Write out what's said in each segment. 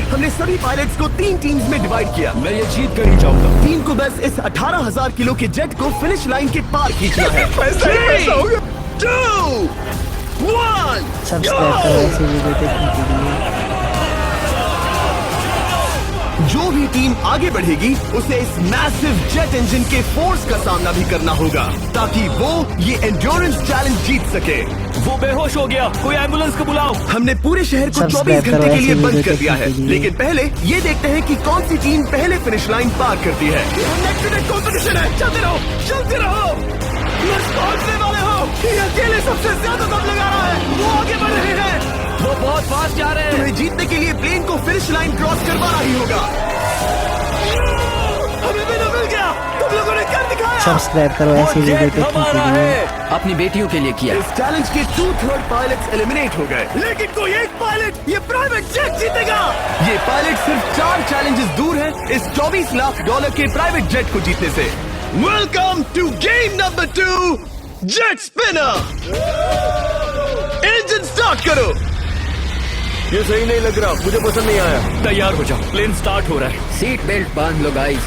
हमने सभी पायलट्स को 3 टीम्स में डिवाइड किया। मैं ये जीत कर ही जाऊंगा। टीम को बस इस 18,000 किलो के जेट को फिनिश लाइन के पार खींचना है। 3, 2, 1 सब्सक्राइब करो ऐसे वीडियो देखने के लिए। जो भी टीम आगे बढ़ेगी उसे इस मैसिव जेट इंजन के फोर्स का सामना भी करना होगा ताकि वो ये एंड्योरेंस चैलेंज जीत सके। वो बेहोश हो गया, कोई एम्बुलेंस को बुलाओ। हमने पूरे शहर को 24 सब्सक्राइब घंटे करो के लिए ऐसे बंद वीडियो कर दिया है, देखने के लिए। लेकिन पहले ये देखते हैं कि कौन सी टीम पहले फिनिश लाइन पार करती है। नेक टू नेक कंपटीशन है, चलते रहो, चलते रहो। पहुंचने वाले हो, ये अकेले सबसे ज्यादा दम लगा रहा है, वो आगे बढ़ रहे हैं। वो बहुत फास्ट जा रहे हैं। तुम्हें जीतने के लिए प्लेन को फिनिश लाइन क्रॉस करवाना ही होगा। हमें भी मिल गया, तुम लोगों ने कर दिखाया। सब्सक्राइब करो ऐसे वीडियो देखने के लिए। अपनी बेटियों के लिए किया। इस चैलेंज के 2/3 पायलट्स एलिमिनेट हो गए, लेकिन कोई एक पायलट ये प्राइवेट जेट जीतेगा। ये पायलट सिर्फ 4 चैलेंजेस दूर है इस $24 लाख के प्राइवेट जेट को जीतने से। Welcome to game number 2, jet spinner. Engine start करो। ये सही नहीं लग रहा, मुझे पसंद नहीं आया। तैयार हो जाओ, प्लेन स्टार्ट हो रहा है। सीट बेल्ट बांध लो गाइस।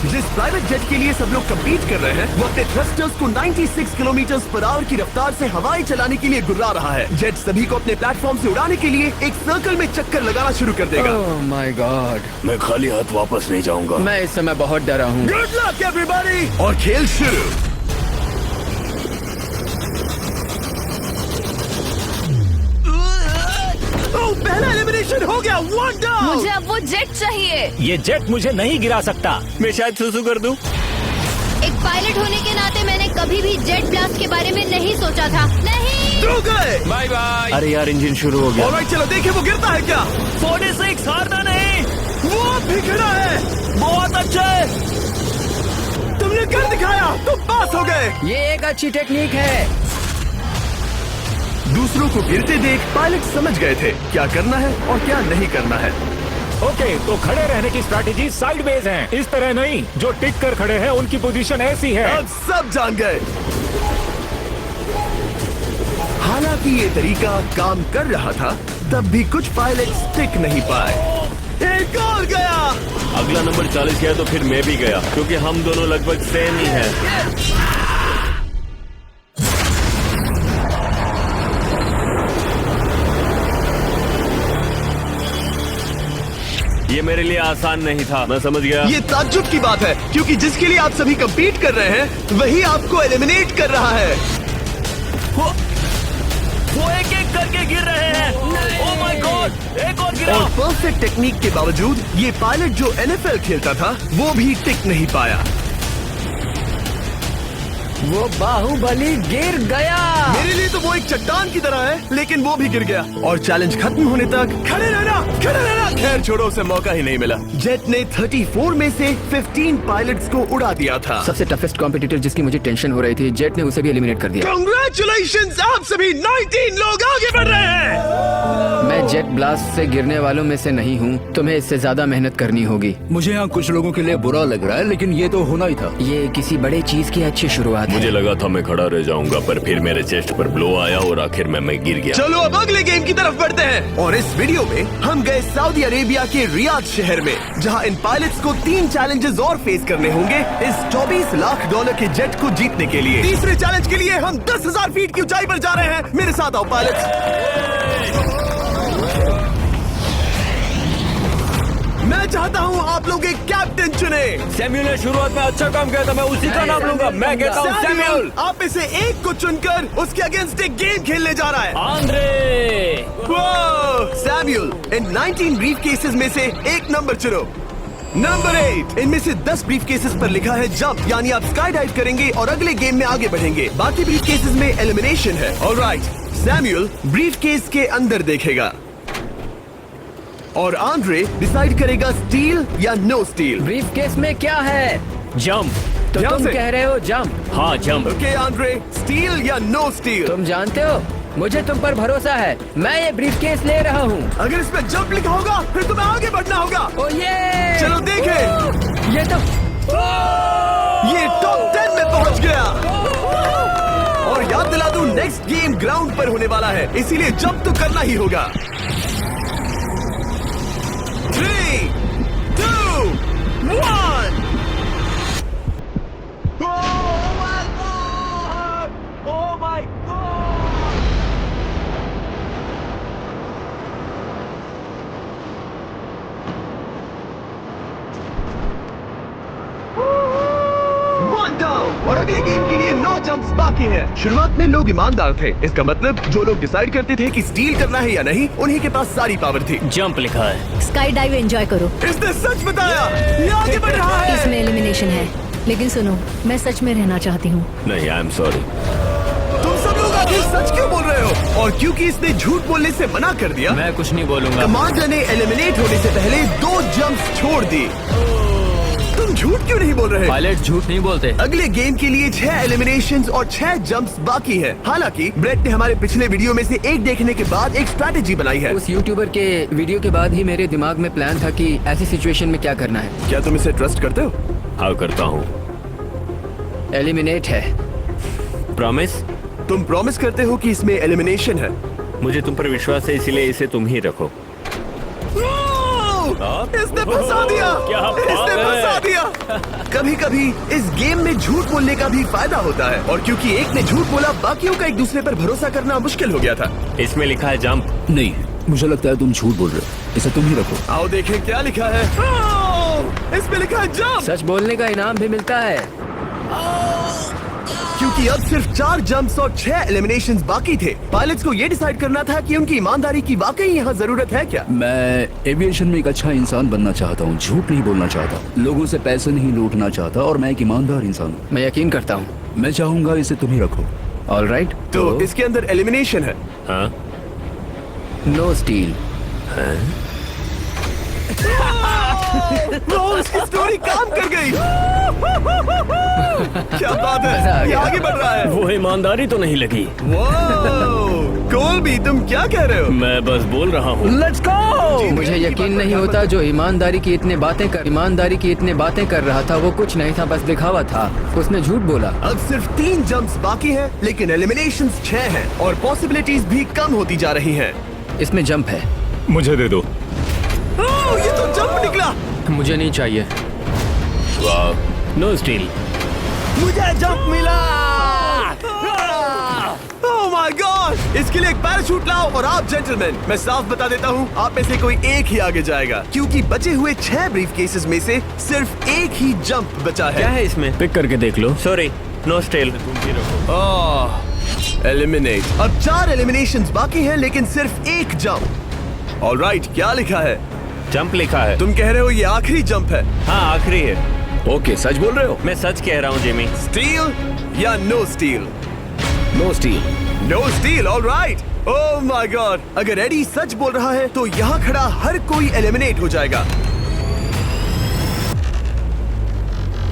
जिस प्राइवेट जेट के लिए सब लोग कम्पीट कर रहे हैं वो अपने थ्रस्टर्स को 96 किलोमीटर पर आवर की रफ्तार से हवाएं चलाने के लिए गुर्रा रहा है। जेट सभी को अपने प्लेटफॉर्म से उड़ाने के लिए एक सर्कल में चक्कर लगाना शुरू कर देगा। ओह माय गॉड, मैं खाली हाथ वापस नहीं जाऊंगा। मैं इस समय बहुत डरा हूँ। गुड लक एवरीबॉडी, और खेल शुरू। पहला एलिमिनेशन हो गया, 1 डाउन। मुझे अब वो जेट चाहिए। ये जेट मुझे नहीं गिरा सकता। मैं शायद सुसु कर दूं। एक पायलट होने के नाते मैंने कभी भी जेट ब्लास्ट के बारे में नहीं सोचा था। नहीं। 2 गए। Bye bye. अरे यार इंजन शुरू हो गया। ऑलराइट, चलो देखें वो गिरता है क्या। 46 हारना नहीं। वो भी खड़ा है। बहुत अच्छा है। तुमने कर दिखाया, तुम पास हो गए। ये एक अच्छी टेक्निक है। दूसरों को गिरते देख पायलट समझ गए थे क्या करना है और क्या नहीं करना है। ओके, तो खड़े रहने की स्ट्रैटेजी साइडवेज है, इस तरह नहीं। जो टिक कर खड़े हैं उनकी पोजीशन ऐसी है। अब सब जान गए। हालांकि ये तरीका काम कर रहा था, तब भी कुछ पायलट टिक नहीं पाए। एक और गया। अगला नंबर 40 गया तो फिर मैं भी गया, क्योंकि हम दोनों लगभग सेम ही हैं। ये मेरे लिए आसान नहीं था, मैं समझ गया। ये ताज्जुब की बात है, क्योंकि जिसके लिए आप सभी कंपीट कर रहे हैं वही आपको एलिमिनेट कर रहा है। वो एक एक करके गिर रहे हैं। ओह माय गॉड, एक और गिरा। और परफेक्ट टेक्निक के बावजूद ये पायलट जो NFL खेलता था वो भी टिक नहीं पाया। वो बाहुबली गिर गया। मेरे लिए तो वो एक चट्टान की तरह है, लेकिन वो भी गिर गया। और चैलेंज खत्म होने तक खड़े रहना, खड़े रहना। खैर छोड़ो, उसे मौका ही नहीं मिला। जेट ने 34 में से 15 पायलट्स को उड़ा दिया था। सबसे टफेस्ट कॉम्पिटिटर जिसकी मुझे टेंशन हो रही थी, जेट ने उसे भी एलिमिनेट कर दिया। कांग्रेचुलेशंस, आप सभी 19 लोग आगे बढ़ रहे हैं। मैं जेट ब्लास्ट से गिरने वालों में से नहीं हूँ, तुम्हें इससे ज्यादा मेहनत करनी होगी। मुझे यहाँ कुछ लोगों के लिए बुरा लग रहा है, लेकिन ये तो होना ही था। ये किसी बड़े चीज की अच्छी शुरुआत है। मुझे लगा था मैं खड़ा रह जाऊंगा, पर फिर मेरे चेस्ट पर ब्लो आया और आखिर में मैं गिर गया। चलो अब अगले गेम की तरफ बढ़ते हैं। और इस वीडियो में हम गए सऊदी अरेबिया के रियाद शहर में, जहां इन पायलट्स को 3 चैलेंजेस और फेस करने होंगे इस $24 लाख के जेट को जीतने के लिए। तीसरे चैलेंज के लिए हम 10,000 फीट की ऊंचाई पर जा रहे हैं। मेरे साथ आओ पायलट्स। मैं चाहता हूँ आप लोग एक कैप्टन चुने। सैम्यूल ने शुरुआत में अच्छा काम किया था, मैं उसी का नाम लूंगा। मैं कहता हूँ सैम्यूल। आप में से एक को चुनकर उसके अगेंस्ट एक गेम खेलने जा रहा है। आंद्रे। सैम्यूल, इन 19 ब्रीफ केसेस में से एक नंबर चुनो। नंबर 8। इनमें से 10 ब्रीफ केसेस पर लिखा है जंप, यानी आप स्काई डाइव करेंगे और अगले गेम में आगे बढ़ेंगे। बाकी ब्रीफ केसेस में एलिमिनेशन है। ऑलराइट, सैम्यूल ब्रीफ केस के अंदर देखेगा और आंद्रे डिसाइड करेगा स्टील या नो स्टील। ब्रीफ केस में क्या है? जंप। तो यहाँ तुम से? कह रहे हो जंप? हाँ जंप। ओके आंद्रे, स्टील या नो स्टील? तुम जानते हो, मुझे तुम पर भरोसा है। मैं ये ब्रीफ केस ले रहा हूँ। अगर इसमें जंप लिखा होगा फिर तुम्हें आगे बढ़ना होगा। ओ ये चलो देखें। ये तो ये टॉप 10 में पहुंच गया। और याद दिला दूं, नेक्स्ट गेम ग्राउंड पर होने वाला है, इसीलिए जंप तो करना ही होगा। 3, जंप्स बाकी हैं। शुरुआत में लोग ईमानदार थे, इसका मतलब जो लोग डिसाइड करते थे कि स्टील करना है या नहीं, उन्हीं के पास सारी पावर थी। जंप लिखा है। स्काई डाइव एंजॉय करो। इसने सच बताया, ये आगे बढ़ रहा है। इसमें एलिमिनेशन है, लेकिन सुनो, मैं सच में रहना चाहती हूँ। नहीं, आई एम सॉरी। तुम सब लोग आखिर सच क्यों बोल रहे हो? और क्योंकि इसने झूठ बोलने से मना कर दिया, मैं कुछ नहीं बोलूंगा। कमांडर ने एलिमिनेट होने से पहले 2 जंप्स छोड़ दी। तुम झूठ क्यों नहीं बोल रहे? पायलट झूठ नहीं बोलते। अगले गेम के लिए 6 एलिमिनेशंस और 6 जंप्स बाकी है। हालांकि ब्रेट ने हमारे पिछले वीडियो में से एक देखने के बाद एक स्ट्रैटेजी बनाई है। उस यूट्यूबर के वीडियो के बाद ही मेरे दिमाग में प्लान था कि ऐसी सिचुएशन में क्या करना है। क्या तुम इसे ट्रस्ट करते हो? हाँ, करता हूँ। एलिमिनेट है। प्रॉमिस? तुम प्रॉमिस करते हो कि इसमें एलिमिनेशन है? मुझे तुम पर विश्वास है, इसलिए इसे तुम ही रखो। इसने फंसा दिया। क्या बात इसने है? फंसा दिया। कभी कभी इस गेम में झूठ बोलने का भी फायदा होता है, और क्योंकि एक ने झूठ बोला, बाकियों का एक दूसरे पर भरोसा करना मुश्किल हो गया था। इसमें लिखा है जंप। नहीं, मुझे लगता है तुम झूठ बोल रहे हो। इसे तुम ही रखो। आओ देखें क्या लिखा है। इसमें लिखा है जंप। सच बोलने का इनाम भी मिलता है। क्योंकि अब सिर्फ 4 जंप्स और 6 एलिमिनेशंस बाकी थे, पायलट्स को ये डिसाइड करना था कि उनकी ईमानदारी की वाकई यहाँ जरूरत है क्या। मैं एविएशन में एक अच्छा इंसान बनना चाहता हूँ, झूठ नहीं बोलना चाहता, लोगों से पैसे नहीं लूटना चाहता, और मैं एक ईमानदार इंसान हूँ। मैं यकीन करता हूँ। मैं चाहूंगा इसे तुम ही रखो। All right. तो इसके अंदर एलिमिनेशन है। हाँ, नो स्टील। उसकी स्टोरी काम कर गई। क्या बात मजा आ है, ये गया। आगे बढ़ रहा है। वो ईमानदारी तो नहीं लगी। कोलबी, तुम क्या कह रहे हो? मैं बस बोल रहा हूँ। Let's go. मुझे यकीन नहीं होता जो ईमानदारी की इतने बातें कर रहा था वो कुछ नहीं था, बस दिखावा था। उसने झूठ बोला। अब सिर्फ 3 जंप्स बाकी हैं, लेकिन एलिमिनेशंस 6 हैं और पॉसिबिलिटीज भी कम होती जा रही हैं। इसमें जंप है। मुझे दे दो। ये तो जंप निकला। मुझे नहीं चाहिए। No steel. मुझे जंप मिला। ओह माय गॉड! इसके लिए एक पैराशूट लाओ। और आप जेंटलमैन, मैं साफ बता देता हूँ, आप में से कोई एक ही आगे जाएगा, क्योंकि बचे हुए 6 ब्रीफ केसेस में से सिर्फ एक ही जंप बचा क्या है। है इसमें? पिक करके देख लो। Sorry, no steal. एलिमिनेट। अब 4 एलिमिनेशंस बाकी हैं, लेकिन सिर्फ एक जंप। ऑलराइट, क्या लिखा है? जंप लिखा है। तुम कह रहे हो ये आखिरी जंप है? हाँ, आखिरी है। ओके, सच बोल रहे हो? मैं सच कह रहा हूँ जिमी। स्टील या no steal? No steal. No steal. Alright. Oh my God! अगर एडी सच बोल रहा है तो यहाँ खड़ा हर कोई एलिमिनेट हो जाएगा।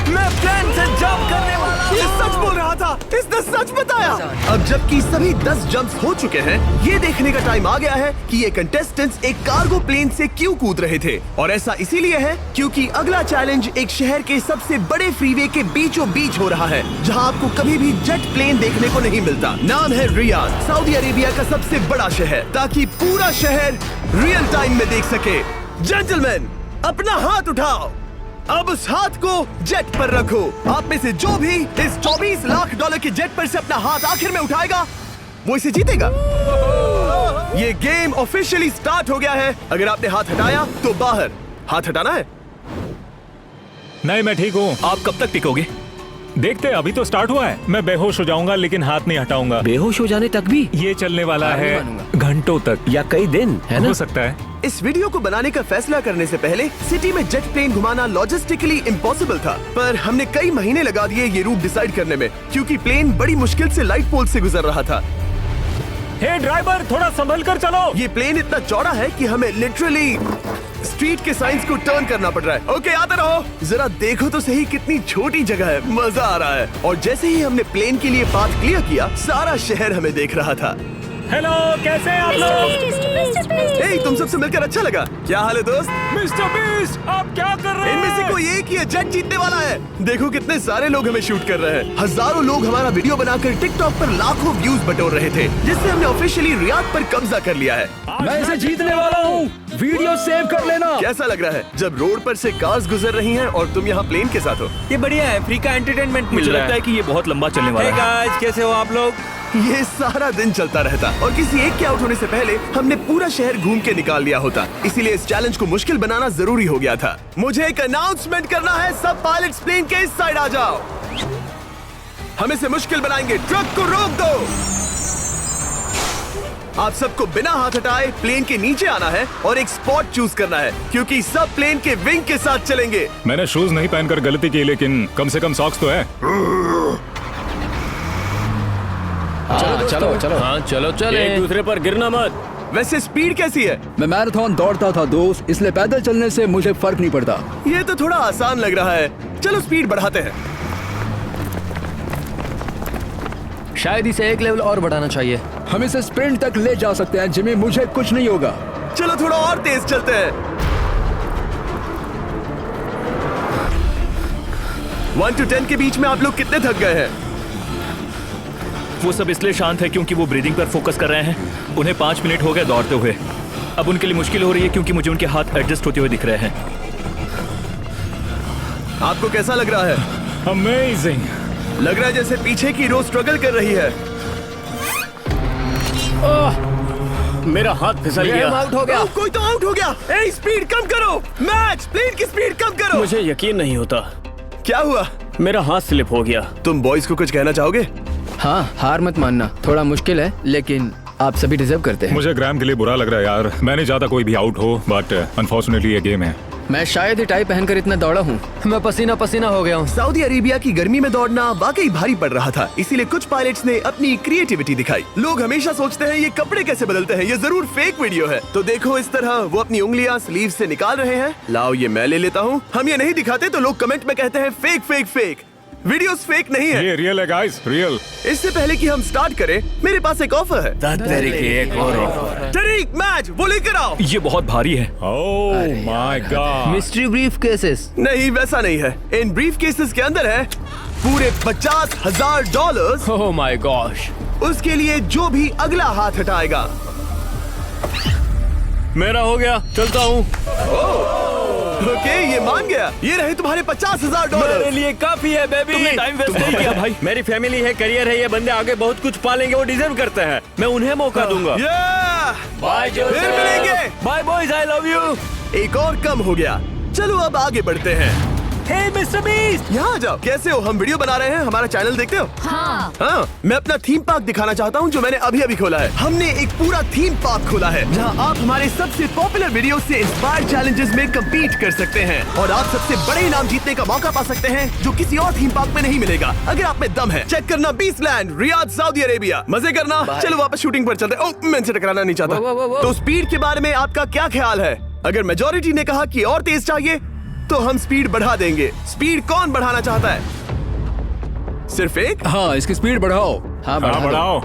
मैं प्लेन से जंप करने वाला हूँ। ये सच बोल रहा था, इसने सच बताया। अब जबकि सभी 10 जंप्स हो चुके हैं, ये देखने का टाइम आ गया है कि ये कंटेस्टेंट्स एक कार्गो प्लेन से क्यों कूद रहे थे। और ऐसा इसीलिए है क्योंकि अगला चैलेंज एक शहर के सबसे बड़े फ्रीवे के बीचों बीच हो रहा है, जहाँ आपको कभी भी जेट प्लेन देखने को नहीं मिलता। नाम है रियाद, सऊदी अरेबिया का सबसे बड़ा शहर, ताकि पूरा शहर रियल टाइम में देख सके। जेंटलमैन, अपना हाथ उठाओ। अब उस हाथ को जेट पर रखो। आप में से जो भी इस $24 लाख के जेट पर से अपना हाथ आखिर में उठाएगा, वो इसे जीतेगा। ये गेम ऑफिशियली स्टार्ट हो गया है। अगर आपने हाथ हटाया तो बाहर। हाथ हटाना है। नहीं, मैं ठीक हूँ। आप कब तक टिकोगे? देखते हैं, अभी तो स्टार्ट हुआ है। मैं बेहोश हो जाऊंगा, लेकिन हाथ नहीं हटाऊंगा। बेहोश हो जाने तक भी? ये चलने वाला हार नहीं है मानूंगा। घंटों तक या कई दिन, है ना? हो सकता है। इस वीडियो को बनाने का फैसला करने से पहले सिटी में जेट प्लेन घुमाना लॉजिस्टिकली इम्पॉसिबल था, पर हमने कई महीने लगा दिए ये रूट डिसाइड करने में, क्योंकि प्लेन बड़ी मुश्किल से लाइट पोल से गुजर रहा था। हे ड्राइवर, थोड़ा संभल कर चलो। ये प्लेन इतना चौड़ा है कि हमें लिटरली स्ट्रीट के साइंस को टर्न करना पड़ रहा है। ओके, आते रहो। जरा देखो तो सही कितनी छोटी जगह है, मजा आ रहा है। और जैसे ही हमने प्लेन के लिए पाथ क्लियर किया, सारा शहर हमें देख रहा था। हेलो, कैसे हैं आप लोग? हे, तुम सबसे मिलकर अच्छा लगा। क्या हाल है दोस्त? मिस्टर बीस्ट, आप क्या कर रहे हैं? इनमें से कोई एक ही जेट जीतने वाला है। देखो कितने सारे लोग हमें शूट कर रहे हैं। हजारों लोग हमारा वीडियो बनाकर टिकटॉक पर लाखों व्यूज बटोर रहे थे, जिससे हमने ऑफिशियली रियाद पर कब्जा कर लिया है। मैं इसे जीतने वाला हूँ। वीडियो सेव कर लेना। कैसा लग रहा है जब रोड पर से कार्स गुजर रही हैं और तुम यहाँ प्लेन के साथ हो? ये बढ़िया है, फ्री का एंटरटेनमेंट मिल रहा है। लगता है कि ये बहुत लंबा चलने वाला है। गाइस, कैसे हो आप लोग? ये सारा दिन चलता रहता और किसी एक के आउट होने से पहले हमने पूरा शहर घूम के निकाल लिया होता। इसीलिए इस चैलेंज को मुश्किल बनाना जरूरी हो गया था। मुझे एक अनाउंसमेंट करना है। सब पायलट्स प्लेन के इस साइड आ जाओ। हम इसे मुश्किल बनाएंगे। ट्रक को रोक दो। आप सबको बिना हाथ हटाए प्लेन के नीचे आना है और एक स्पॉट चूज करना है, क्योंकि सब प्लेन के विंग के साथ चलेंगे। मैंने शूज नहीं पहनकर गलती की, लेकिन कम से कम सॉक्स तो है। चलो हाँ चलो चलो, एक दूसरे पर गिरना मत। वैसे स्पीड कैसी है? मैं मैराथन दौड़ता था दोस्त, इसलिए पैदल चलने से मुझे फर्क नहीं पड़ता। ये तो थोड़ा आसान लग रहा है। चलो स्पीड बढ़ाते हैं। शायद इसे एक लेवल और बढ़ाना चाहिए। हम इसे स्प्रिंट तक ले जा सकते हैं जिमी, मुझे कुछ नहीं होगा। चलो थोड़ा और तेज चलते हैं। 1 to 10 के बीच में आप लोग कितने थक गए हैं? वो सब इसलिए शांत है क्योंकि वो ब्रीदिंग पर फोकस कर रहे हैं। उन्हें 5 मिनट हो गए दौड़ते हुए। अब उनके लिए मुश्किल हो रही है क्योंकि मुझे उनके हाथ एडजस्ट होते हुए दिख रहे हैं। आपको कैसा लग रहा है? अमेजिंग। लग रहा है जैसे पीछे की रो स्ट्रगल कर रही है। मेरा हाथ फिसल गया। आउट हो गया। कोई तो आउट हो गया। ए, स्पीड कम करो। मैच प्लेन की स्पीड कम करो। मुझे यकीन नहीं होता, क्या हुआ? मेरा हाथ स्लिप हो गया। तुम बॉयज को कुछ कहना चाहोगे? हाँ, हार मत मानना। थोड़ा मुश्किल है, लेकिन आप सभी डिजर्व करते हैं। मुझे ग्राम के लिए बुरा लग रहा है यार। मैं नहीं चाहता कोई भी आउट हो, बट अनफॉर्चुनेटली ये गेम है। मैं शायद ही टाई पहनकर इतना दौड़ा हूँ। मैं पसीना पसीना हो गया हूँ। सऊदी अरेबिया की गर्मी में दौड़ना वाकई भारी पड़ रहा था, इसीलिए कुछ पायलट्स ने अपनी क्रिएटिविटी दिखाई। लोग हमेशा सोचते हैं ये कपड़े कैसे बदलते हैं, ये जरूर फेक वीडियो है। तो देखो इस तरह वो अपनी उंगलियां स्लीव से निकाल रहे हैं। लाओ ये मैं ले लेता हूँ। हम ये नहीं दिखाते तो लोग कमेंट में कहते हैं fake fake fake. Videos fake नहीं है। ये रियल है गाइस, रियल। इससे पहले कि हम स्टार्ट करें, मेरे पास एक ऑफर है। एक और ऑफर। तरीक मैच वो लेकर आओ। ये बहुत भारी है। ओह my God. Mystery brief cases. नहीं वैसा नहीं है। इन ब्रीफ केसेस के अंदर है पूरे $50,000। Oh my gosh. उसके लिए जो भी अगला हाथ हटाएगा। मेरा हो गया, चलता हूँ। ओके, ये मान गया। ये रहे तुम्हारे $50,000। मेरे लिए काफी है बेबी। तुमने टाइम वेस्ट नहीं किया भाई। मेरी फैमिली है, करियर है, ये बंदे आगे बहुत कुछ पालेंगे, वो डिजर्व करते हैं। मैं उन्हें मौका दूंगा। बाय फिर मिलेंगे। Bye boys, I love you. एक और कम हो गया। चलो अब आगे बढ़ते हैं। हे मिस्टर बीस्ट, यहाँ आ जाओ। कैसे हो? हम वीडियो बना रहे हैं, हमारा चैनल देखते हो? हाँ। हाँ, मैं अपना थीम पार्क दिखाना चाहता हूँ जो मैंने अभी अभी खोला है। हमने एक पूरा थीम पार्क खोला है जहाँ आप हमारे सबसे पॉपुलर वीडियो से इंस्पायर्ड चैलेंजेस में कम्पीट कर सकते हैं और आप सबसे बड़े इनाम जीतने का मौका पा सकते हैं जो किसी और थीम पार्क में नहीं मिलेगा। अगर आप में दम है, चेक करना बीचलैंड, रियाद, सऊदी अरेबिया। मजे करना। चलो वापस शूटिंग पर चलते। ओह, मैं इनसे टकराना नहीं चाहता। तो स्पीड के बारे में आपका क्या ख्याल है? अगर मेजोरिटी ने कहा कि और तेज चाहिए तो हम स्पीड बढ़ा देंगे। स्पीड कौन बढ़ाना चाहता है? सिर्फ एक? हाँ, इसकी स्पीड बढ़ाओ। हाँ, बढ़ाओ।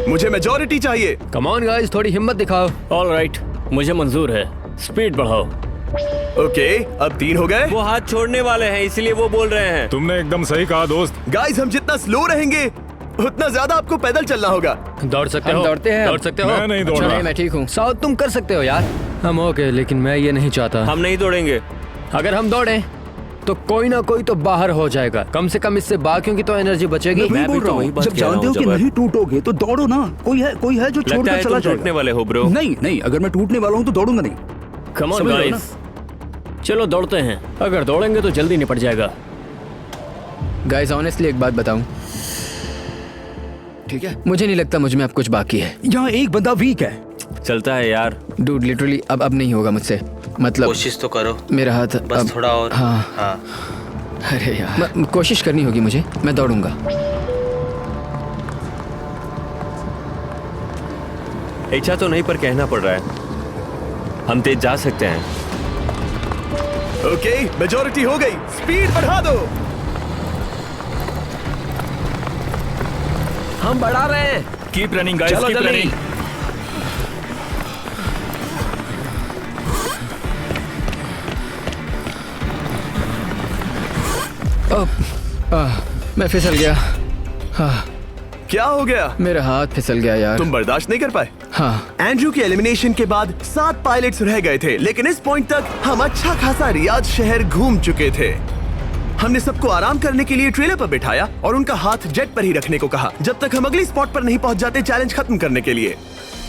मुझे मेजोरिटी चाहिए। कम ऑन गाइस, थोड़ी हिम्मत दिखाओ। ऑल राइट, मुझे मंजूर है। स्पीड बढ़ाओ। ओके, अब 3 हो गए। वो हाथ छोड़ने वाले हैं, इसलिए वो बोल रहे हैं। तुमने एकदम सही कहा दोस्त। गाइस, हम जितना स्लो रहेंगे उतना ज्यादा आपको पैदल चलना होगा। दौड़ सकते हम हो? दौड़ते हैं। दौड़ सकते हो? मैं नहीं दौड़ अच्छा, रहा। मैं ठीक हूँ। साउथ तुम कर सकते हो यार। हम ओके, लेकिन मैं ये नहीं चाहता। हम नहीं दौड़ेंगे। अगर हम दौड़े तो कोई ना कोई तो बाहर हो जाएगा। कम से कम इससे बाकियों की तो एनर्जी बचेगी। मैं वही बोल रहा हूँ, जब जानते हो कि नहीं टूटोगे तो दौड़ो ना। कोई है जो लगता छोड़कर है चला तुम टूटने जाएगा। वाले हो ब्रो। नहीं, अगर मैं टूटने वाला हूँ तो दौड़ूंगा नहीं। कम ऑन समझ रहे हो गाइस, चलो दौड़ते हैं। अगर दौड़ेंगे तो जल्दी निपट जाएगा। गाइस, ऑनेस्टली एक बात बताऊं, ठीक है, मुझे नहीं लगता मुझ में अब कुछ बाकी है। यहाँ एक बंदा वीक है। चलता है यार। डूड, लिटरली अब नहीं होगा मुझसे। मतलब कोशिश तो करो, मेरा हाथ बस अब, थोड़ा और। हाँ। अरे यार, कोशिश करनी होगी मुझे। मैं दौड़ूंगा। इच्छा तो नहीं, पर कहना पड़ रहा है। हम तेज जा सकते हैं। ओके, मेजोरिटी हो गई। स्पीड बढ़ा दो। हम बढ़ा रहे हैं। Keep running guys, keep running. मैं फिसल गया। क्या हो गया? मेरा हाथ फिसल गया यार। तुम बर्दाश्त नहीं कर पाए? हाँ। एंड्रू के एलिमिनेशन के बाद 7 पायलट्स रह गए थे, लेकिन इस पॉइंट तक हम अच्छा खासा रियाद शहर घूम चुके थे। हमने सबको आराम करने के लिए ट्रेलर पर बिठाया और उनका हाथ जेट पर ही रखने को कहा जब तक हम अगली स्पॉट पर नहीं पहुंच जाते चैलेंज खत्म करने के लिए।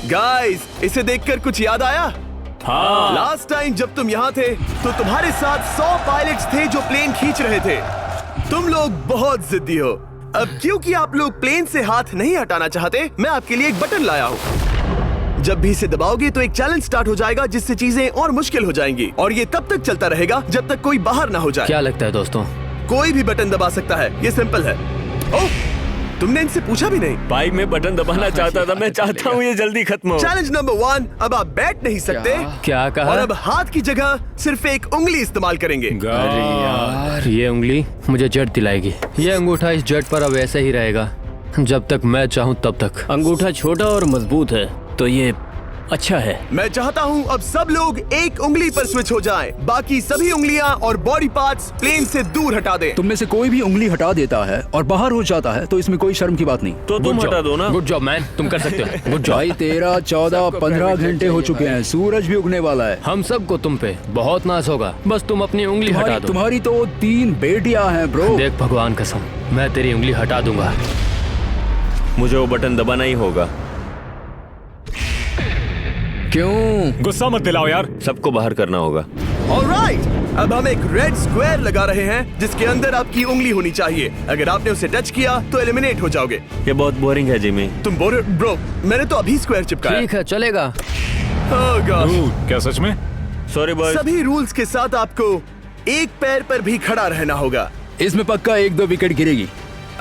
गाइस, इसे देखकर कुछ याद आया? हाँ। लास्ट टाइम जब तुम यहाँ थे तो तुम्हारे साथ 100 पायलट्स थे जो प्लेन खींच रहे थे। तुम लोग बहुत जिद्दी हो, अब क्योंकि आप लोग प्लेन से हाथ नहीं हटाना चाहते, मैं आपके लिए एक बटन लाया हूँ। जब भी इसे दबाओगे तो एक चैलेंज स्टार्ट हो जाएगा जिससे चीजें और मुश्किल हो जाएंगी, और ये तब तक चलता रहेगा जब तक कोई बाहर ना हो जाए। क्या लगता है दोस्तों? कोई भी बटन दबा सकता है, ये सिंपल है। ओह, तुमने इनसे पूछा भी नहीं। भाई मैं बटन दबाना चाहता था, मैं चाहता हूँ ये जल्दी खत्म हो। चैलेंज नंबर 1, अब आप बैठ नहीं सकते। क्या कहा? और अब हाथ की जगह सिर्फ एक उंगली इस्तेमाल करेंगे। अरे यार, ये उंगली मुझे जट दिलाएगी। ये अंगूठा इस जट पर अब ऐसे ही रहेगा जब तक मैं चाहूँ तब तक। अंगूठा छोटा और मजबूत है तो ये अच्छा है। मैं चाहता हूँ अब सब लोग एक उंगली पर स्विच हो जाएं, बाकी सभी उंगलियां और बॉडी पार्ट्स प्लेन से दूर हटा दें। तुम में से कोई भी उंगली हटा देता है और बाहर हो जाता है तो इसमें कोई शर्म की बात नहीं। तो तुम हटा दो ना। गुड जॉब मैन, तुम कर सकते हो। Good job. भाई 13, 14, 15 घंटे हो चुके हैं, सूरज भी उगने वाला है। हम सबको तुम पे बहुत नाज होगा, बस तुम अपनी उंगली हटा दो। तुम्हारी तो 3 बेटियां हैं ब्रो। देख भगवान कसम, मैं तेरी उंगली हटा दूंगा। मुझे वो बटन दबाना ही होगा। क्यों? गुस्सा मत दिलाओ यार। सबको बाहर करना होगा। ऑलराइट, अब हम एक रेड स्क्वायर लगा रहे हैं जिसके अंदर आपकी उंगली होनी चाहिए। अगर आपने उसे टच किया तो एलिमिनेट हो जाओगे। ये बहुत बोरिंग है जिमी। तुम ब्रो, मैंने तो अभी स्क्वायर चिपकाया। ठीक है, चलेगा। Oh gosh। क्या सच में? Sorry boy. सभी रूल्स के साथ आपको एक पैर पर भी खड़ा रहना होगा। इसमें पक्का 1-2 विकेट गिरेगी।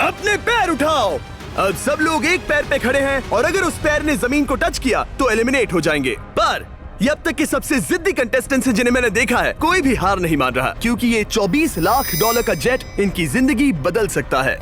अपने पैर उठाओ। अब सब लोग एक पैर पे खड़े हैं और अगर उस पैर ने जमीन को टच किया तो एलिमिनेट हो जाएंगे। पर ये अब तक के सबसे जिद्दी कंटेस्टेंट्स हैं जिन्हें मैंने देखा है। कोई भी हार नहीं मान रहा क्योंकि ये $24 लाख का जेट इनकी जिंदगी बदल सकता है।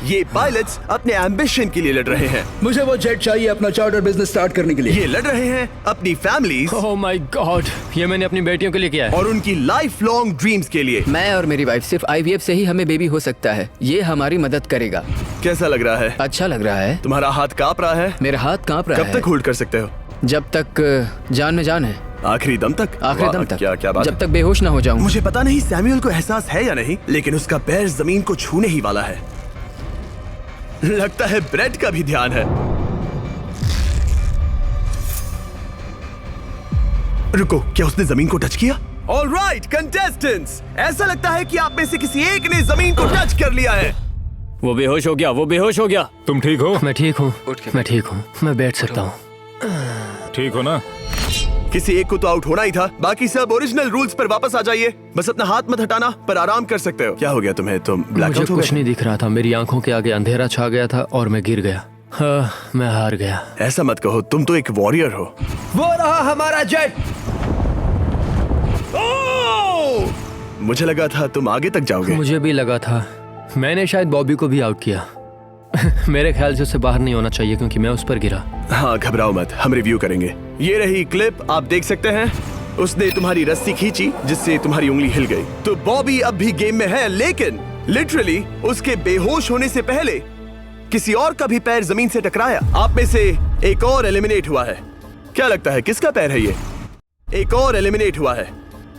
ये पायलट्स अपने एम्बिशन के लिए लड़ रहे हैं। मुझे वो जेट चाहिए अपना चार्टर बिजनेस स्टार्ट करने के लिए। ये लड़ रहे हैं अपनी फैमिलीज ओह माय गॉड, ये मैंने अपनी बेटियों के लिए किया है। और उनकी लाइफ लॉन्ग ड्रीम्स के लिए। मैं और मेरी वाइफ सिर्फ IVF से ही हमें बेबी हो सकता है। ये हमारी मदद करेगा। कैसा लग रहा है? अच्छा लग रहा है। तुम्हारा हाथ कांप रहा है? मेरा हाथ कांप रहा है। कब तक होल्ड कर सकते हो? जब तक जान में जान है। आखिरी दम तक? आखिरी वाह, दम तक। क्या बात जब है। तक बेहोश ना हो जाऊं। मुझे पता नहीं सैमुअल को एहसास है या नहीं, लेकिन उसका पैर जमीन को छूने ही वाला है। लगता है ब्रेड का भी ध्यान है। रुको, क्या उसने जमीन को टच किया? ऑलराइट कंटेस्टेंट्स, ऐसा लगता है कि आप में से किसी एक ने जमीन को टच कर लिया है। वो बेहोश हो गया, वो बेहोश हो गया। तुम ठीक हो? मैं ठीक हूँ, मैं ठीक हूँ, मैं बैठ सकता हूँ। ठीक हो ना? किसी एक को तो आउट होना ही था। बाकी सब ओरिजिनल रूल्स पर वापस आ जाइए। बस अपना हाथ मत हटाना, पर आराम कर सकते हो। क्या हो गया तुम्हें? तुम मुझे ब्लैकआउट हो कुछ गए? नहीं दिख रहा था। मेरी आंखों के आगे अंधेरा छा गया था और मैं गिर गया। हाँ, मैं हार गया। ऐसा मत कहो, तुम तो एक वॉरियर हो। वो रहा हमारा जेट। मुझे लगा था तुम आगे तक जाओगे। मुझे भी लगा था। मैंने शायद बॉबी को भी आउट किया। मेरे ख्याल से उसे बाहर नहीं होना चाहिए क्योंकि मैं उस पर गिरा। हाँ, घबराओ मत, हम रिव्यू करेंगे। ये रही क्लिप, आप देख सकते हैं। उसने तुम्हारी रस्सी खींची जिससे तुम्हारी उंगली हिल गई। तो बॉबी अब भी गेम में है, लेकिन लिटरली उसके बेहोश होने से पहले किसी और का भी पैर जमीन से टकराया। आप में से एक और एलिमिनेट हुआ है। क्या लगता है किसका पैर है ये? एक और एलिमिनेट हुआ है।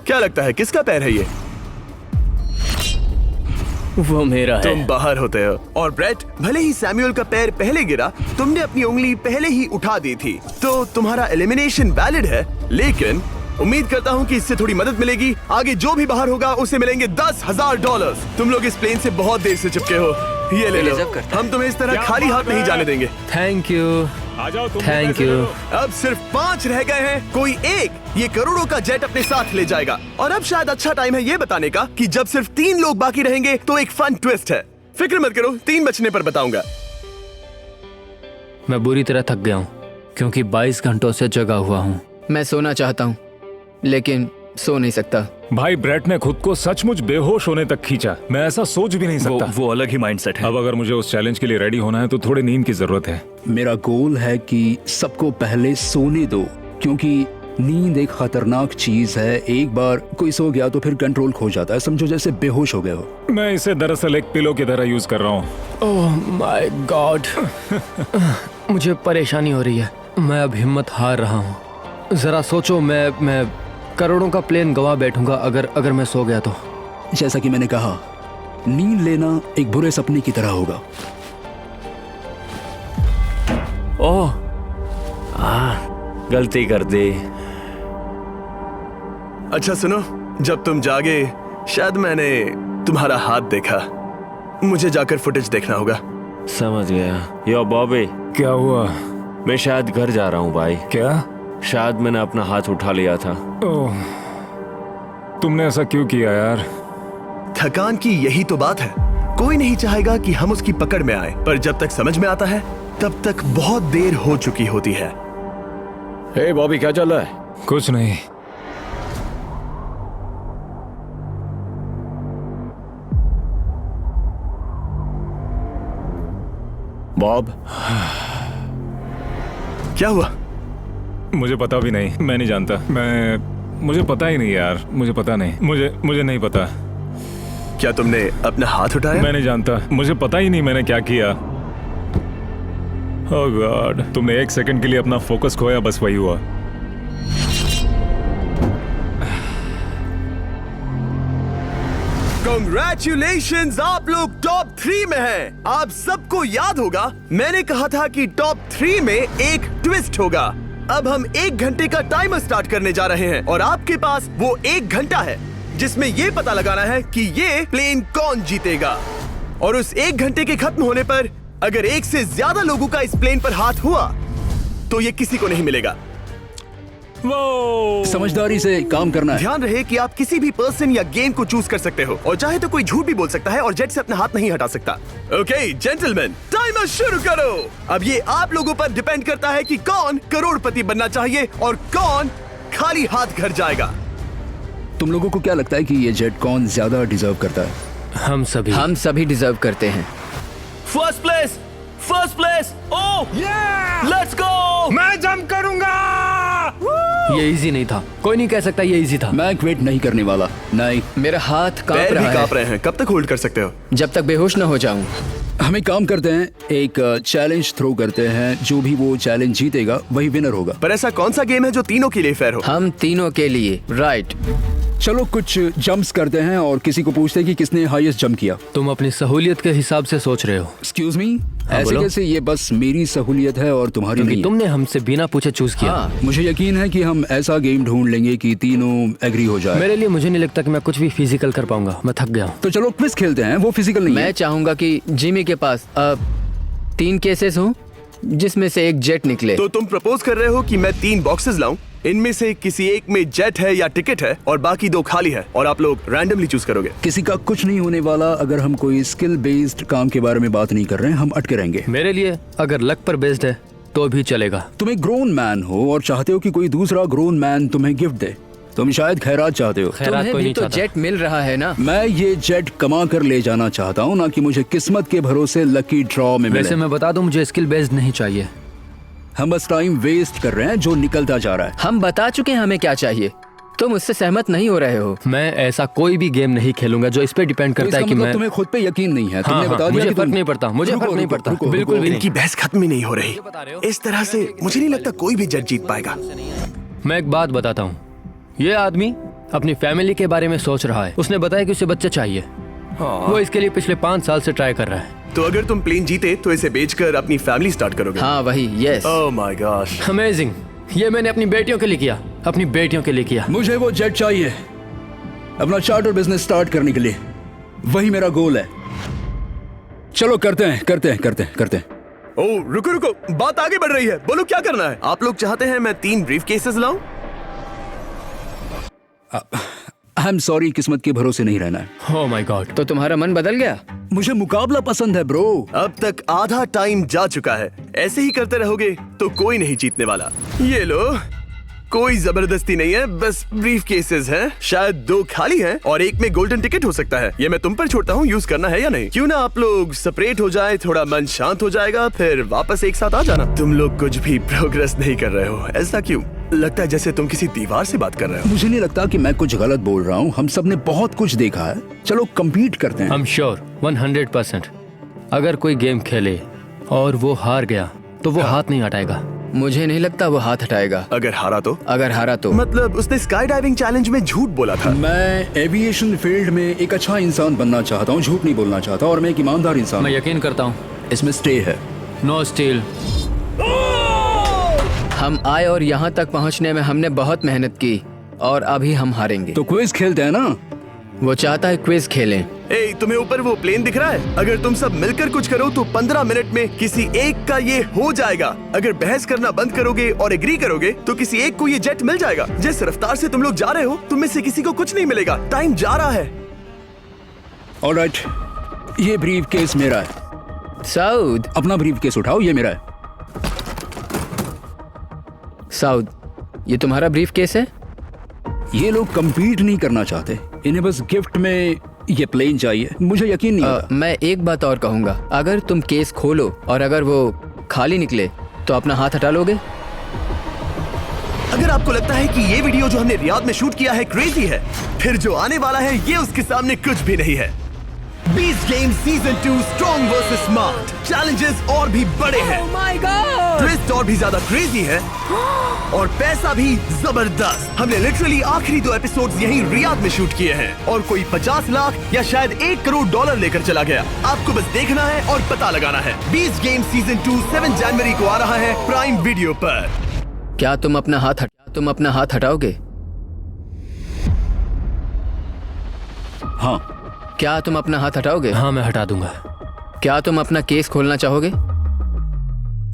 क्या लगता है किसका पैर है ये? वो मेरा है। तुम बाहर होते हो। और ब्रेट, भले ही सैमुअल का पैर पहले गिरा, तुमने अपनी उंगली पहले ही उठा दी थी, तो तुम्हारा एलिमिनेशन वैलिड है। लेकिन उम्मीद करता हूँ कि इससे थोड़ी मदद मिलेगी। आगे जो भी बाहर होगा उसे मिलेंगे $10,000। तुम लोग इस प्लेन से बहुत देर से चिपके हो, ये ले लो। हम तुम्हें इस तरह खाली हाथ नहीं जाने देंगे। थैंक यू, आ जाओ तुम। Thank you. अब सिर्फ 5 रह गए हैं। कोई एक ये करोड़ों का जेट अपने साथ ले जाएगा। और अब शायद अच्छा टाइम है ये बताने का कि जब सिर्फ 3 लोग बाकी रहेंगे तो एक फन ट्विस्ट है। फिक्र मत करो, 3 बचने पर बताऊंगा। मैं बुरी तरह थक गया हूँ क्योंकि 22 घंटों से जगा हुआ हूँ। मैं सोना चाहता हूँ लेकिन सो नहीं सकता। भाई ब्रेट ने खुद को सचमुच बेहोश होने तक खींचा। मैं ऐसा सोच भी नहीं सकता। वो अलग ही माइंडसेट है। अब अगर मुझे उस चैलेंज के लिए रेडी होना है तो थोड़ी नींद की जरूरत है। मेरा गोल है कि सबको पहले सोने दो, क्योंकि नींद एक खतरनाक चीज है। एक बार कोई सो गया तो फिर कंट्रोल खो जाता है। समझो जैसे बेहोश हो गए हो। मैं इसे दरअसल एक पिलो की तरह यूज कर रहा हूँ। ओह माय गॉड, मुझे परेशानी हो रही है। मैं अब हिम्मत हार रहा हूँ। जरा सोचो, मैं करोड़ों का प्लेन गवा बैठूंगा अगर मैं सो गया तो। जैसा कि मैंने कहा, नींद लेना एक बुरे सपने की तरह होगा। ओह, गलती कर दी। अच्छा सुनो, जब तुम जागे शायद मैंने तुम्हारा हाथ देखा। मुझे जाकर फुटेज देखना होगा। समझ गया। यो बॉबी, क्या हुआ? मैं शायद घर जा रहा हूँ भाई। क्या? शायद मैंने अपना हाथ उठा लिया था। ओह, तुमने ऐसा क्यों किया यार? थकान की यही तो बात है, कोई नहीं चाहेगा कि हम उसकी पकड़ में आए, पर जब तक समझ में आता है तब तक बहुत देर हो चुकी होती है। हे बॉबी, क्या चल रहा है? कुछ नहीं। बॉब, क्या हुआ? मुझे पता भी नहीं, मैं नहीं जानता। मुझे पता ही नहीं यार, मुझे पता नहीं, मुझे नहीं पता। क्या तुमने अपना हाथ उठाया? मैं नहीं जानता, मुझे पता ही नहीं मैंने क्या किया। ओह गॉड, तुमने एक सेकंड के लिए अपना फोकस खोया, बस वही हुआ। Congratulations, आप लोग टॉप 3 में हैं। आप सबको याद होगा मैंने कहा था कि टॉप 3 में एक ट्विस्ट होगा। अब हम 1 घंटे का टाइमर स्टार्ट करने जा रहे हैं और आपके पास वो 1 घंटा है जिसमें ये पता लगाना है कि ये प्लेन कौन जीतेगा। और उस 1 घंटे के खत्म होने पर अगर 1 से ज्यादा लोगों का इस प्लेन पर हाथ हुआ तो ये किसी को नहीं मिलेगा। समझदारी से काम करना है। ध्यान रहे कि आप किसी भी पर्सन या गेम को चूज कर सकते हो और चाहे तो कोई झूठ भी बोल सकता है और जेट से अपना हाथ नहीं हटा सकता। ओके जेंटलमैन, टाइमर शुरू करो। अब ये आप लोगों पर डिपेंड करता है कि कौन करोड़पति बनना चाहिए और कौन खाली हाथ घर जाएगा। तुम लोगों को क्या लगता है कि ये जेट कौन ज्यादा डिजर्व करता है? हम सभी डिजर्व करते हैं। First place. Oh let's go. मैं जंप करूंगा। ये इजी नहीं था, कोई नहीं कह सकता ये इजी था। मैं क्विट नहीं करने वाला। नहीं, मेरा हाथ कांप पैर रहा भी है। कांप रहे हैं। कब तक होल्ड कर सकते हो? जब तक बेहोश न हो जाऊं। हम एक काम करते हैं, एक चैलेंज थ्रो करते हैं। जो भी वो चैलेंज जीतेगा वही विनर होगा। पर ऐसा कौन सा गेम है जो तीनों के लिए फेयर हो? हम तीनों के लिए, राइट। चलो कुछ जंप्स करते हैं और किसी को पूछते हैं कि किसने हाईएस्ट जंप किया। तुम अपनी सहूलियत के हिसाब से सोच रहे हो। एक्सक्यूज मी, ऐसे बोलो। कैसे? ये बस मेरी सहूलियत है और तुम्हारी क्योंकि नहीं। तुमने हमसे बिना पूछे चूज किया। हाँ, मुझे यकीन है कि हम ऐसा गेम ढूंढ लेंगे कि तीनों एग्री हो जाए। मेरे लिए मुझे नहीं लगता कि मैं कुछ भी फिजिकल कर पाऊंगा, मैं थक गया हूँ। तो चलो क्विज खेलते हैं, वो फिजिकल नहीं मैं है। चाहूंगा कि जिमी के पास 3 केसेस हों जिसमें से एक जेट निकले। तो तुम प्रपोज कर रहे हो कि मैं 3 बॉक्सेस लाऊं, इनमें से किसी एक में जेट है या टिकट है और बाकी 2 खाली है और आप लोग रैंडमली चूज करोगे। किसी का कुछ नहीं होने वाला। अगर हम कोई स्किल बेस्ड काम के बारे में बात नहीं कर रहे हैं, हम अटके रहेंगे। मेरे लिए अगर लक पर बेस्ड है तो भी चलेगा। तुम एक ग्रोन मैन हो और चाहते हो कि कोई दूसरा ग्रोन मैन तुम्हें गिफ्ट दे। तुम शायद खैरात चाहते हो। खैरात कोई नहीं चाहता। जेट मिल रहा है ना। मैं ये जेट कमा कर ले जाना चाहता हूँ, ना कि मुझे किस्मत के भरोसे लकी ड्रॉ में मिले। वैसे मैं बता दूं, मुझे स्किल बेस्ड नहीं चाहिए। हम बस टाइम वेस्ट कर रहे हैं जो निकलता जा रहा है। हम बता चुके हैं हमें क्या चाहिए। तुम उससे सहमत नहीं हो रहे हो। मैं ऐसा कोई भी गेम नहीं खेलूंगा जो इस पे डिपेंड तो करता है इसका कि मतलब मैं। तुम्हें खुद पे यकीन नहीं है। तुमने बता दिया मुझे कि फर्क तुम- नहीं पड़ता, मुझे रुको, फर्क नहीं रुको, पड़ता, रुको, बिल्कुल भी नहीं। इनकी बहस खत्म ही नहीं हो रही। इस तरह से मुझे नहीं लगता कोई भी जज जीत पाएगा। मैं एक बात बताता हूँ, ये आदमी अपनी फैमिली के बारे में सोच रहा है। उसने बताया कि उसे बच्चे चाहिए। वो इसके लिए पिछले 5 साल से ट्राई कर रहा है। तो अगर तुम प्लेन जीते तो इसे बेचकर अपनी फैमिली स्टार्ट करोगे? हाँ वही, yes. Oh my gosh, amazing. ये मैंने अपनी बेटियों के लिए किया, अपनी बेटियों के लिए किया। मुझे वो जेट चाहिए अपना चार्टर बिजनेस स्टार्ट करने के लिए। वही मेरा गोल है। चलो करते हैं। ओह रुको, बात आगे बढ़ रही है। बोलो क्या करना है? आप लोग चाहते हैं मैं 3 ब्रीफ केसेस लाऊं? आई एम सॉरी, किस्मत के भरोसे नहीं रहना है। ओह माय गॉड। तो तुम्हारा मन बदल गया? मुझे मुकाबला पसंद है ब्रो। अब तक आधा टाइम जा चुका है। ऐसे ही करते रहोगे तो कोई नहीं जीतने वाला। ये लो, कोई जबरदस्ती नहीं है, बस ब्रीफ केसेस हैं। शायद 2 खाली हैं और एक में गोल्डन टिकट हो सकता है। ये मैं तुम पर छोड़ता हूँ, यूज करना है या नहीं। क्यों ना आप लोग सेपरेट हो जाए, थोड़ा मन शांत हो जाएगा, फिर वापस एक साथ आ जाना। तुम लोग कुछ भी प्रोग्रेस नहीं कर रहे हो। ऐसा क्यों? लगता है जैसे तुम किसी दीवार से बात कर रहे हो। मुझे नहीं लगता कि मैं कुछ गलत बोल रहा हूँ। हम सब ने बहुत कुछ देखा है। चलो कम्पीट करते हैं। I'm sure 100%। अगर कोई गेम खेले और वो हार गया तो वो हाथ नहीं हटाएगा। मुझे नहीं लगता वो हाथ हटाएगा। अगर हारा तो? अगर हारा तो मतलब उसने स्काई डाइविंग चैलेंज में झूठ बोला था। मैं एविएशन फील्ड में एक अच्छा इंसान बनना चाहता हूँ, झूठ नहीं बोलना चाहता, और मैं एक ईमानदार इंसान। मैं यकीन करता हूँ इसमें स्टे है। No steal. हम आए और यहाँ तक पहुँचने में हमने बहुत मेहनत की और अभी हम हारेंगे। तो क्विज खेलते हैं ना? वो चाहता है क्विज खेलें। ए, तुम्हें ऊपर वो प्लेन दिख रहा है? अगर तुम सब मिलकर कुछ करो तो 15 मिनट में किसी एक का ये हो जाएगा। अगर बहस करना बंद करोगे और एग्री करोगे तो किसी एक को ये जेट मिल जाएगा। जिस रफ्तार से तुम लोग जा रहे हो, तुम में से किसी को कुछ नहीं मिलेगा। टाइम जा रहा है। ऑलराइट, ये ब्रीफ केस मेरा है। साउद, अपना ब्रीफ केस उठाओ, ये मेरा है। साउद, ये तुम्हारा ब्रीफ केस है? ये लोग compete नहीं करना चाहते, इन्हें बस गिफ्ट में ये प्लेन चाहिए। मुझे यकीन नहीं होता। मैं एक बात और कहूंगा, अगर तुम केस खोलो और अगर वो खाली निकले तो अपना हाथ हटा लोगे? अगर आपको लगता है कि ये वीडियो जो हमने रियाद में शूट किया है क्रेजी है, फिर जो आने वाला है ये उसके सामने कुछ भी नहीं है। Beast game season 2 strong versus smart. Challenges और भी बड़े हैं। ट्विस्ट और भी ज्यादा क्रेजी है और पैसा भी जबरदस्त। हमने लिटरली आखिरी 2 एपिसोड्स यहीं रियाद में शूट किए हैं और कोई 50 लाख या शायद $1 करोड़ लेकर चला गया। आपको बस देखना है और पता लगाना है। बीस्ट गेम सीजन 2 7 जनवरी को आ रहा है प्राइम वीडियो पर। क्या तुम अपना हाथ हटाओगे? हाँ, क्या तुम अपना हाथ हटाओगे? हाँ, मैं हटा दूंगा। क्या तुम अपना केस खोलना चाहोगे?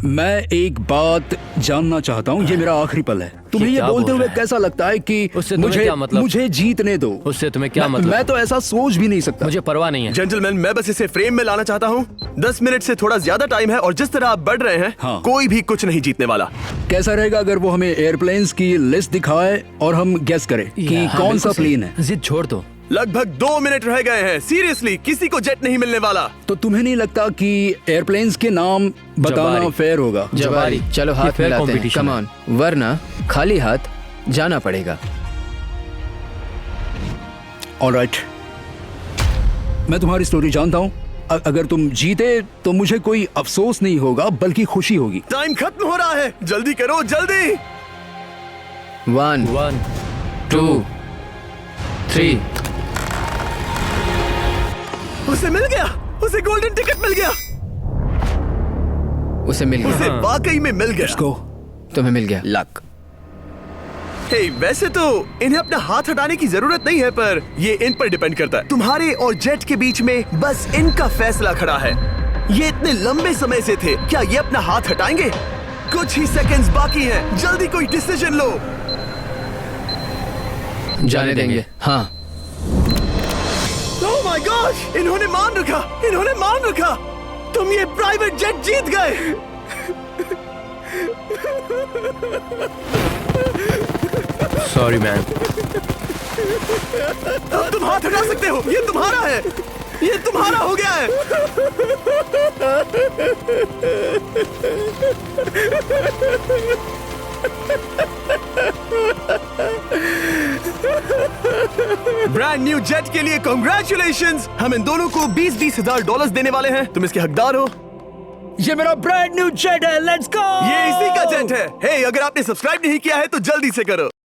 मैं एक बात जानना चाहता हूँ, ये मेरा आखिरी पल है। तुम्हें ये क्या बोलते बोल हुए रहा है? कैसा लगता है कि उससे तुम्हें मुझे क्या मतलब? मुझे जीतने दो? उससे तुम्हें क्या मतलब? मैं तो ऐसा सोच भी नहीं सकता। मुझे परवाह नहीं है। जेंटलमैन, मैं बस इसे फ्रेम में लाना चाहता हूँ। 10 मिनट से थोड़ा ज्यादा टाइम है और जिस तरह आप बढ़ रहे हैं, हाँ। कोई भी कुछ नहीं जीतने वाला। कैसा रहेगा अगर वो हमें एयरप्लेन्स की लिस्ट दिखाए और हम गेस करें कि कौन सा प्लेन है? जिद छोड़ दो। लगभग 2 मिनट रह गए हैं। सीरियसली, किसी को जेट नहीं मिलने वाला। तो तुम्हें नहीं लगता कि एयरप्लेन्स के नाम बताना जवारी। फेयर होगा? जवारी, चलो हाथ fair मिलाते हैं। competition कम है। ऑन, वरना खाली हाथ जाना पड़ेगा। ऑलराइट, मैं तुम्हारी स्टोरी जानता हूँ। अगर तुम जीते तो मुझे कोई अफसोस नहीं होगा बल्कि खुशी होगी। टाइम खत्म हो रहा है, जल्दी करो, जल्दी। 1 1 2 3। उसे मिल गया, उसे गोल्डन टिकट मिल गया। उसे मिल गया। उसे वाकई में मिल गया। इसको तुम्हें मिल गया। लक। हे, वैसे तो इन्हें अपना हाथ हटाने की जरूरत नहीं है, पर ये इन पर डिपेंड करता है। तुम्हारे और जेट के बीच में बस इनका फैसला खड़ा है। ये इतने लंबे समय से थे, क्या ये अपना हाथ हटाएंगे? कुछ ही सेकंड्स बाकी हैं, जल्दी कोई डिसीजन लो। जाने देंगे। हाँ। ओह माय गॉश, इन्होंने मान रखा। तुम ये प्राइवेट जेट जीत गए। Sorry man. अब तुम हाथ हटा सकते हो, ये तुम्हारा है, ये तुम्हारा हो गया है। ब्रांड न्यू जेट के लिए कांग्रेचुलेशंस। हम इन दोनों को $20,000 $20,000 देने वाले हैं। तुम इसके हकदार हो। ये मेरा ब्रांड न्यू जेट है, लेट्स गो। ये इसी का जेट है। हे, अगर आपने सब्सक्राइब नहीं किया है तो जल्दी से करो।